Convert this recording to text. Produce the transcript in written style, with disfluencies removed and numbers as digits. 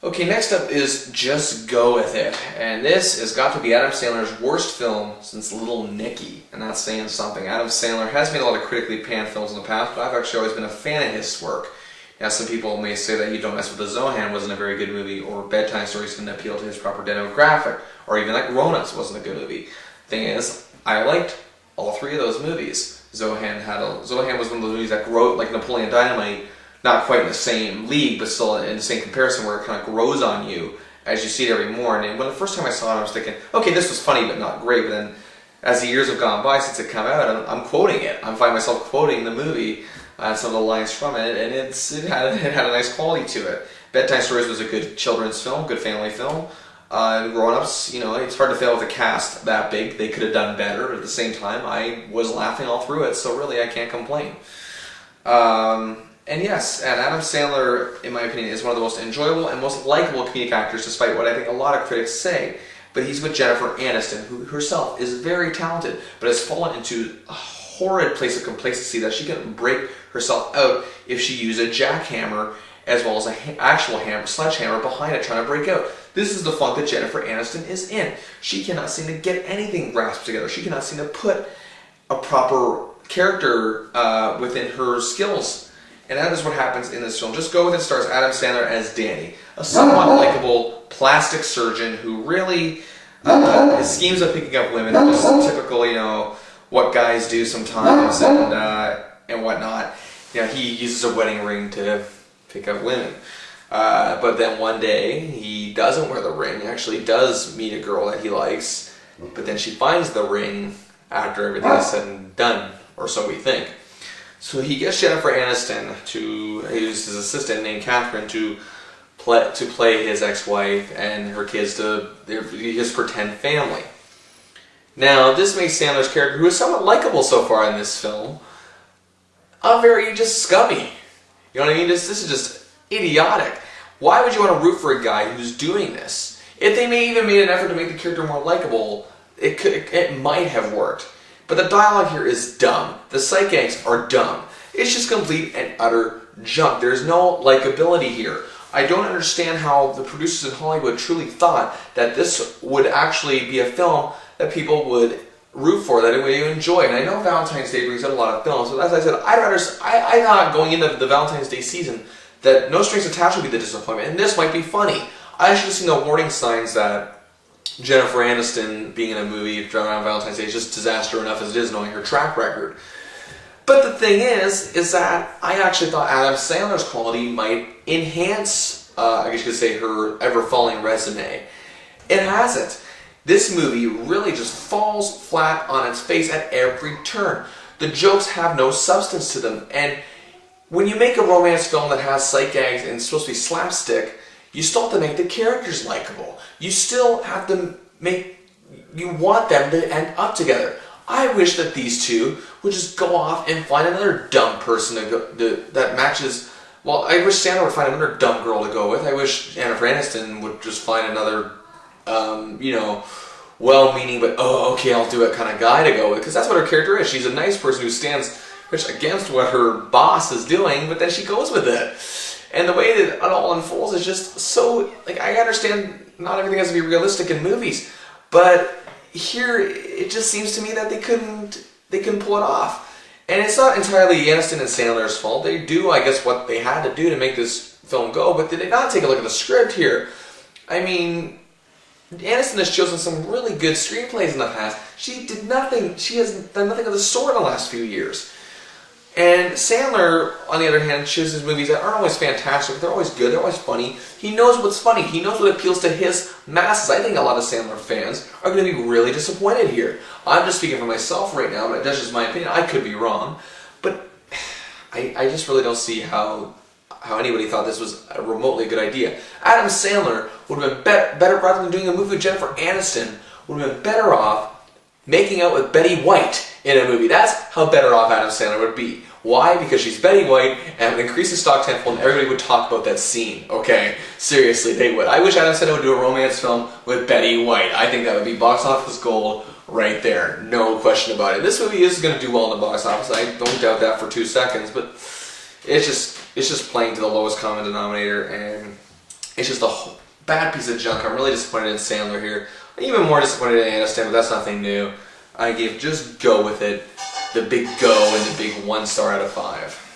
Okay, next up is Just Go With It. And this has got to be Adam Sandler's worst film since Little Nicky. And that's saying something. Adam Sandler has made a lot of critically panned films in the past, but I've actually always been a fan of his work. Now, some people may say that You Don't Mess With the Zohan wasn't a very good movie, or Bedtime Stories didn't appeal to his proper demographic, or even like Grown Ups wasn't a good movie. Thing is, I liked all three of those movies. Zohan was one of those movies that grew like Napoleon Dynamite, not quite in the same league, but still in the same comparison, where it kind of grows on you as you see it every morning. And when the first time I saw it, I was thinking, okay, this was funny, but not great. But then, as the years have gone by since it came out, I'm quoting it. I'm finding myself quoting the movie and some of the lines from it, and it had a nice quality to it. Bedtime Stories was a good children's film, good family film. Grown Ups, it's hard to fail with a cast that big. They could have done better, but at the same time, I was laughing all through it, so really I can't complain. And yes, and Adam Sandler, in my opinion, is one of the most enjoyable and most likable comedic actors, despite what I think a lot of critics say. But he's with Jennifer Aniston, who herself is very talented, but has fallen into a horrid place of complacency that she can break herself out if she used a jackhammer as well as an actual sledgehammer behind it trying to break out. This is the funk that Jennifer Aniston is in. She cannot seem to get anything grasped together. She cannot seem to put a proper character within her skills. And that is what happens in this film. Just Go With It stars Adam Sandler as Danny, a somewhat likable plastic surgeon who really his schemes of picking up women are just typical, what guys do sometimes and whatnot. He uses a wedding ring to pick up women. But then one day he doesn't wear the ring. He actually does meet a girl that he likes, but then she finds the ring after everything is said and done, or so we think. So he gets Jennifer Aniston who's his assistant named Catherine, to play his ex-wife and her kids to his pretend family. Now, this makes Sandler's character, who is somewhat likable so far in this film, very just scummy. You know what I mean? This is just idiotic. Why would you want to root for a guy who's doing this? If they may even made an effort to make the character more likable, it might have worked. But the dialogue here is dumb. The sight gags are dumb. It's just complete and utter junk. There's no likability here. I don't understand how the producers in Hollywood truly thought that this would actually be a film that people would root for, that it would enjoy. And I know Valentine's Day brings out a lot of films, but as I said, I thought going into the Valentine's Day season that No Strings Attached would be the disappointment, and this might be funny. I should have seen the warning signs that Jennifer Aniston being in a movie around Valentine's Day is just disaster enough as it is, knowing her track record. But the thing is that I actually thought Adam Sandler's quality might enhance, I guess you could say, her ever-falling resume. It hasn't. This movie really just falls flat on its face at every turn. The jokes have no substance to them, and when you make a romance film that has sight gags and it's supposed to be slapstick, you still have to make the characters likable. You still have to you want them to end up together. I wish that these two would just go off and find another dumb person that matches. Well, I wish Sandler would find another dumb girl to go with. I wish Jennifer Aniston would just find another, well-meaning but okay, I'll do it kind of guy to go with, because that's what her character is. She's a nice person who stands against what her boss is doing, but then she goes with it. And the way that it all unfolds is just so, I understand not everything has to be realistic in movies, but here it just seems to me that they couldn't pull it off. And it's not entirely Aniston and Sandler's fault. They do, I guess, what they had to do to make this film go, but did they not take a look at the script here? I mean, Aniston has chosen some really good screenplays in the past. She has done nothing of the sort in the last few years. And Sandler, on the other hand, chooses movies that aren't always fantastic, but they're always good, they're always funny. He knows what's funny, he knows what appeals to his masses. I think a lot of Sandler fans are going to be really disappointed here. I'm just speaking for myself right now, but that's just my opinion. I could be wrong. But I just really don't see how anybody thought this was a remotely good idea. Adam Sandler would have been better, rather than doing a movie with Jennifer Aniston, would have been better off making out with Betty White in a movie. That's how better off Adam Sandler would be. Why? Because she's Betty White, and it would increase the stock tenfold, and everybody would talk about that scene. Okay? Seriously, they would. I wish Adam Sandler would do a romance film with Betty White. I think that would be box office gold right there. No question about it. This movie is going to do well in the box office. I don't doubt that for 2 seconds, but it's just playing to the lowest common denominator, and It's just a bad piece of junk. I'm really disappointed in Sandler here. I'm even more disappointed in Aniston, but that's nothing new. I give just go with it, the big go and the big 1 star out of 5.